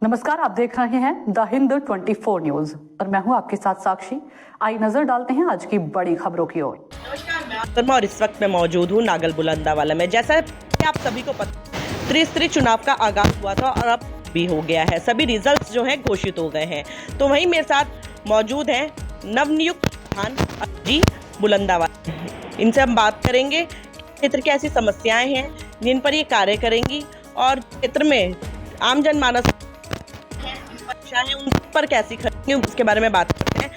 नमस्कार, आप देख रहे हैं द हिंद 24 न्यूज और मैं हूं आपके साथ साक्षी। आइए नजर डालते हैं आज की बड़ी खबरों की ओर। नमस्कार, मैं और इस वक्त मैं मौजूद हूं नागल बुलंदावाला में। जैसा कि आप सभी को पता, त्रिस्तरीय चुनाव का आगाज हुआ था और अब भी हो गया है। सभी रिजल्ट्स जो हैं घोषित हो गए हैं। तो वहीं मेरे साथ मौजूद हैं नवनियुक्त प्रधान जी बुलंदावाला। इनसे हम बात करेंगे क्षेत्र की ऐसी समस्याएं हैं जिन पर ये कार्य करेंगी और क्षेत्र में आम जनमानस है उन पर कैसी खरीदेंगे उसके बारे में बात करते हैं।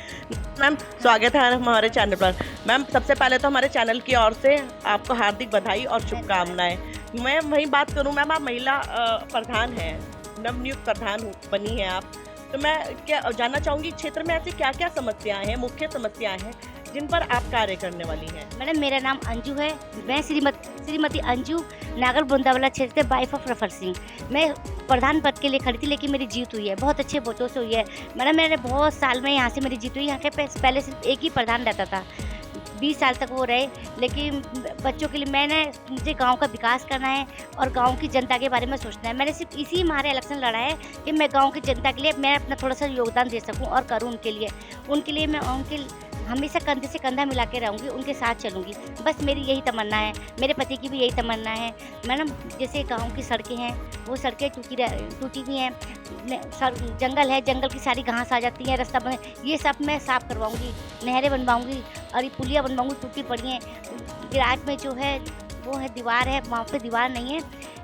मैम, स्वागत है हमारे चैनल पर। मैम, सबसे पहले तो हमारे चैनल की ओर से आपको हार्दिक बधाई और शुभकामनाएं। मैं वही बात करूं, मैम आप महिला प्रधान हैं, नवनियुक्त प्रधान बनी हैं आप, तो मैं क्या जानना चाहूँगी क्षेत्र में ऐसी क्या क्या समस्याएं हैं, मुख्य समस्याएं हैं जिन पर आप कार्य करने वाली हैं। मैडम, मेरा नाम अंजू है। मैं श्रीमती अंजू नागल बुलंदावाला क्षेत्र से वाइफ ऑफ रफर सिंह। मैं प्रधान पद के लिए खड़ी थी, लेकिन मेरी जीत हुई है, बहुत अच्छे वोटों से हुई है। मैडम, मैंने बहुत साल में यहाँ से मेरी जीत हुई। यहाँ के पहले सिर्फ एक ही प्रधान रहता था, 20 साल तक वो रहे। लेकिन बच्चों के लिए मुझे गांव का विकास करना है और गांव की जनता के बारे में सोचना है। मैंने सिर्फ इसी हमारे इलेक्शन लड़ा है कि मैं गांव की जनता के लिए मैं अपना थोड़ा सा योगदान दे सकूं और करूं उनके लिए मैं उनके हमेशा कंधे से कंधा मिला के रहूँगी, उनके साथ चलूँगी। बस मेरी यही तमन्ना है, मेरे पति की भी यही तमन्ना है। मैडम, जैसे गांव की सड़कें हैं, वो सड़कें टूटी हुई हैं, जंगल है, जंगल की सारी घास आ जाती है, रास्ता बने, ये सब मैं साफ़ करवाऊँगी, नहरें बनवाऊँगी और ये पुलिया बनवाऊँगी, टूटी पड़ी हैं। गिराज में जो है वो है दीवार है, वहाँ पे दीवार नहीं है,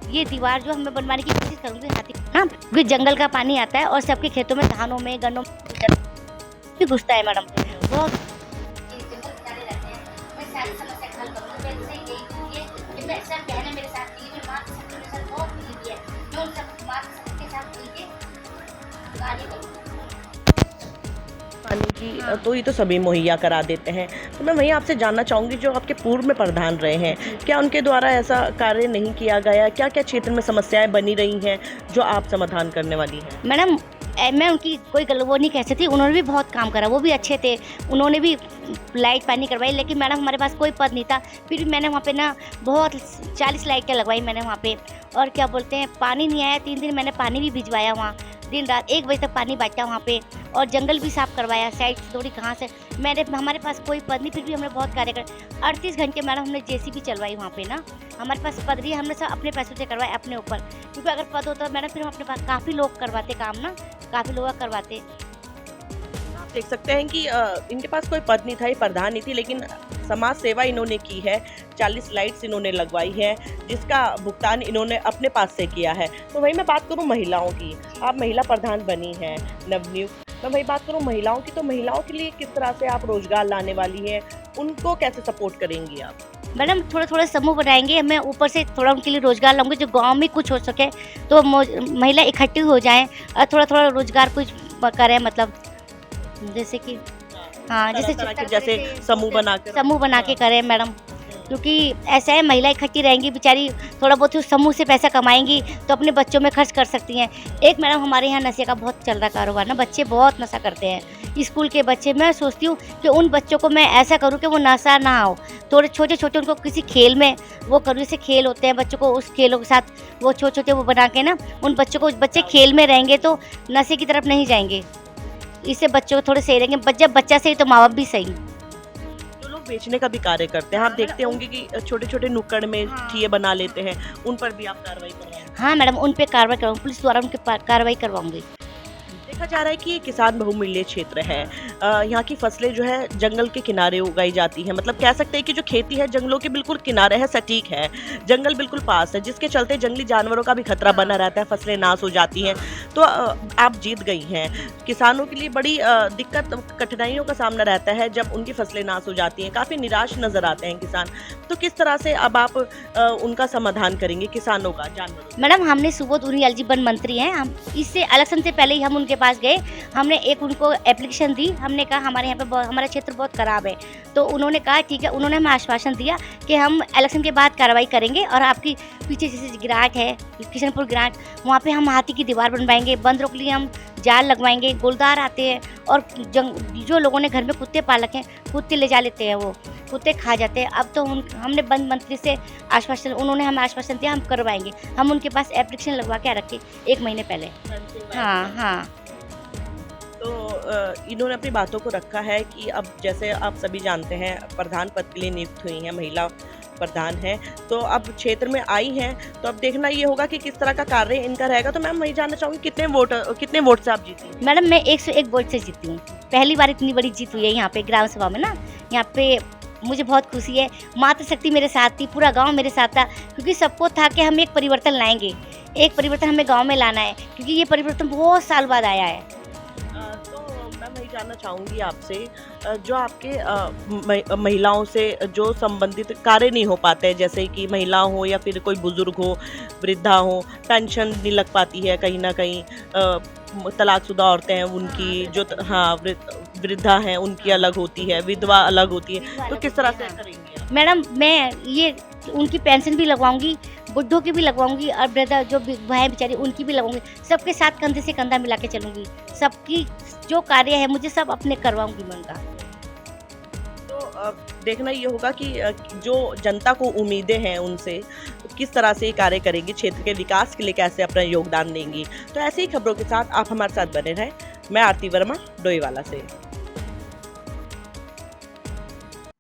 ये दीवार जो हमें बनवाने की कोशिश करूँगी। हाथी हाँ, क्योंकि जंगल का पानी आता है और सबके खेतों में, धानों में, गन्नों में घुसता है। मैडम, बहुत पानी की तो ये तो सभी मुहैया करा देते हैं। तो मैं वहीं आपसे जानना चाहूँगी, जो आपके पूर्व में प्रधान रहे हैं, क्या उनके द्वारा ऐसा कार्य नहीं किया गया? क्या क्या क्षेत्र में समस्याएं बनी रही हैं जो आप समाधान करने वाली हैं? मैडम, मैं उनकी कोई वो नहीं कह सकती, उन्होंने भी बहुत काम करा, वो भी अच्छे थे, उन्होंने भी लाइट पानी करवाई। लेकिन मैडम, हमारे पास कोई पद नहीं था, फिर भी मैंने वहाँ पे ना बहुत 40 लाइटें लगवाई मैंने वहाँ पे। और क्या बोलते हैं, पानी नहीं आया, 3 दिन मैंने पानी भी भिजवाया वहाँ, दिन रात 1 बजे तक पानी बांटा वहाँ पे, और जंगल भी साफ़ करवाया, साइड से थोड़ी घास है। हमारे पास कोई पद नहीं, फिर भी हमने बहुत कार्य कर 38 घंटे मैडम हमने जेसीबी चलवाई वहाँ पे ना। हमारे पास पद नहीं, हमने सब अपने पैसों से करवाए, अपने ऊपर, क्योंकि अगर पद होता मैडम फिर हम अपने पास काफ़ी लोग करवाते काम ना, काफ़ी लोग करवाते। आप देख सकते हैं कि इनके पास कोई पद नहीं था, ये प्रधान नहीं थी, लेकिन समाज सेवा इन्होंने की है। 40 लाइट्स इन्होंने लगवाई है, जिसका भुगतान इन्होंने अपने पास से किया है। तो वही मैं बात करूं महिलाओं की, आप महिला प्रधान बनी हैं नवनियुक्त, मैं वही बात करूं महिलाओं की, तो महिलाओं के लिए किस तरह से आप रोजगार लाने वाली हैं, उनको कैसे सपोर्ट करेंगी आप? मैडम, थोड़ा समूह बनाएंगे, मैं ऊपर से थोड़ा उनके लिए रोजगार लाऊंगी, जो गांव में कुछ हो सके तो महिला इकट्ठी हो जाएं और थोड़ा रोजगार कुछ करें, मतलब जैसे कि हाँ, जैसे समूह बना के करें मैडम। क्योंकि ऐसा है, महिला इकट्ठी रहेंगी, बेचारी थोड़ा बहुत समूह से पैसा कमाएंगी तो अपने बच्चों में खर्च कर सकती हैं। एक मैडम, हमारे यहाँ नशे का बहुत चल रहा कारोबार ना, बच्चे बहुत नशा करते हैं, स्कूल के बच्चे। मैं सोचती हूँ कि उन बच्चों को मैं ऐसा करूँ कि वो नशा ना हो, थोड़े छोटे उनको किसी खेल में वो करूँ, जैसे खेल होते हैं बच्चों को, उस खेलों के साथ वो छोटे वो बना के ना, उन बच्चों को, बच्चे खेल में रहेंगे तो नशे की तरफ नहीं जाएंगे, इससे बच्चों को थोड़े सही रहेंगे। जब बच्चा सही तो माँ बाप भी सही। जो लोग बेचने का भी कार्य करते हैं, आप देखते होंगे कि छोटे छोटे नुक्कड़ में ठिये बना लेते हैं, उन पर भी आप कार्रवाई करवाएंगे? हाँ मैडम, उन पे कार्रवाई करवाऊँ, पुलिस द्वारा उन पे कार्रवाई करवाऊंगी। देखा जा रहा है कि ये किसान बहुमूल्य क्षेत्र है। यहाँ की फसलें जो है जंगल के किनारे उगाई जाती हैं, मतलब कह सकते हैं कि जो खेती है जंगलों के बिल्कुल किनारे है, सटीक है, जंगल बिल्कुल पास है, जिसके चलते जंगली जानवरों का भी खतरा बना रहता है, फसलें नाश हो जाती हैं। तो आप जीत गई हैं। किसानों के लिए बड़ी दिक्कत, कठिनाइयों का सामना रहता है जब उनकी फसलें नाश हो जाती हैं, काफ़ी निराश नजर आते हैं किसान। तो किस तरह से अब आप उनका समाधान करेंगे, किसानों का, जानवरों? मैडम, हमने सुबोध उनियाल जी वन मंत्री हैं, हम इससे इलेक्शन से पहले ही हम उनके पास गए, हमने एक उनको एप्लीकेशन दी, हमने कहा हमारे यहाँ पे हमारा क्षेत्र बहुत खराब है, तो उन्होंने कहा ठीक है, उन्होंने हमें आश्वासन दिया कि हम इलेक्शन के बाद कार्रवाई करेंगे और आपकी पीछे जैसे गिराट है, किशनपुर गिराट, वहाँ पे हम हाथी की दीवार बनवाएंगे, बंदरों के लिए हम जाल लगवाएंगे, गोलदार आते हैं और जो लोगों ने घर में कुत्ते पाल रखे हैं, कुत्ते ले जा लेते हैं वो, कुत्ते खा जाते हैं। अब तो हमने वन मंत्री से आश्वासन, उन्होंने हमें आश्वासन दिया हम करवाएंगे। हम उनके पास एप्लीकेशन लगवा के रखे 1 महीने पहले। हाँ। तो इन्होंने अपनी बातों को रखा है कि अब जैसे आप सभी जानते हैं प्रधान पद के लिए नियुक्त हुई हैं, महिला प्रधान है, तो अब क्षेत्र में आई हैं, तो अब देखना ये होगा कि किस तरह का कार्य इनका रहेगा। तो मैम वही जानना चाहूँगी कितने वोट से आप जीती? मैडम मैं 101 वोट से जीती हूँ। पहली बार इतनी बड़ी जीत हुई है यहाँ पे ग्राम सभा में ना। यहाँ पे मुझे बहुत खुशी है। मातृशक्ति मेरे साथ थी, पूरा गांव मेरे साथ था, क्योंकि सबको था कि हम एक परिवर्तन लाएंगे, एक परिवर्तन हमें गांव में लाना है, क्योंकि ये परिवर्तन बहुत साल बाद आया है। तो मैं वही जानना चाहूँगी आपसे, जो आपके महिलाओं से जो संबंधित कार्य नहीं हो पाते हैं, जैसे कि महिला हो या फिर कोई बुजुर्ग हो, वृद्धा हो, पेंशन नहीं लग पाती है, कहीं ना कहीं तलाकशुदा औरतें हैं उनकी जो वृद्धा हैं उनकी अलग होती है, विधवा अलग होती है, तो किस तरह से करेंगे आप? मैडम मैं ये उनकी पेंशन भी लगवाऊंगी, बुढ़ों की भी लगवाऊंगी, और वृद्धा जो भाई बेचारी उनकी भी लगवाऊंगी। सबके साथ कंधे से कंधा मिला के चलूंगी। सबकी जो कार्य है मुझे सब अपने करवाऊंगी मैं उनका। तो देखना ये होगा कि जो जनता को उम्मीदें हैं उनसे किस तरह से ये कार्य करेंगी, क्षेत्र के विकास के लिए कैसे अपना योगदान देंगी। तो ऐसी ही खबरों के साथ आप हमारे साथ बने रहें। मैं आरती वर्मा, डोईवाला से।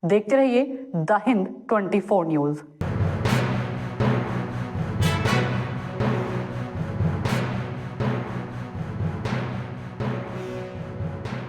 देखते रहिए द हिंद 24 न्यूज।